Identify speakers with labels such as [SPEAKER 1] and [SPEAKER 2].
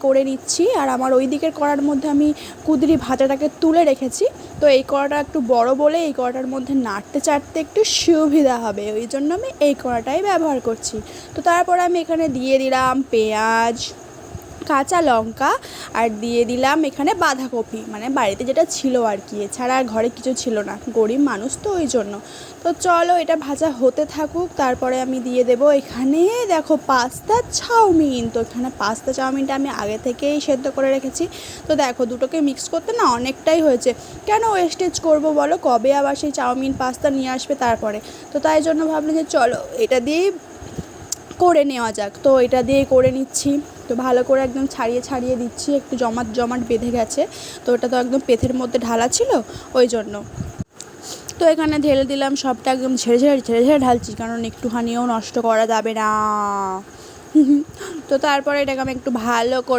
[SPEAKER 1] করে নিচ্ছি। আর আমার ওই দিকের কড়ার মধ্যে আমি কুঁদরি ভাজাটাকে তুলে রেখেছি। তো এই কড়াটা একটু বড় বলে এই কড়াটার মধ্যে নাড়তে চাড়তে একটু সুবিধা হবে, ওই জন্য আমি এই কড়াটাই ব্যবহার করছি। তো তারপরে আমি এখানে দিয়ে দিলাম পেঁয়াজ, কাঁচা লঙ্কা, আর দিয়ে দিলাম এখানে বাঁধাকপি, মানে বাড়িতে যেটা ছিল আর কি, এছাড়া আর ঘরে কিছু ছিল না, গরিব মানুষ তো ওই জন্য। তো চলো এটা ভাজা হতে থাকুক। তারপরে আমি দিয়ে দেবো এখানে, দেখো, পাস্তা চাউমিন। তো এখানে পাস্তা চাউমিনটা আমি আগে থেকেই সেদ্ধ করে রেখেছি। তো দেখো দুটোকে মিক্স করতে না অনেকটাই হয়েছে, কেন ওয়েস্টেজ করবো বলো, কবে আবার সেই চাউমিন পাস্তা নিয়ে আসবে তারপরে। তো তাই জন্য ভাবলাম যে চলো এটা দিয়েই করে নেওয়া যাক। তো এটা দিয়ে করে নিচ্ছি। তো ভালো করে একদম ছাড়িয়ে ছাড়িয়ে দিচ্ছি, একটু জমাট জমাট বেঁধে গেছে। তো ওটা তো একদম পেথের মধ্যে ঢালা ছিল ওই জন্য। তো এখানে ঢেলে দিলাম সবটা, একদম ঝেড়ে ঝেড়ে ঝেড়ে ঝেড়ে ঢালছি, কারণ একটুখানিও নষ্ট করা যাবে না। তো তারপরে এটাকে আমি একটু ভালো করে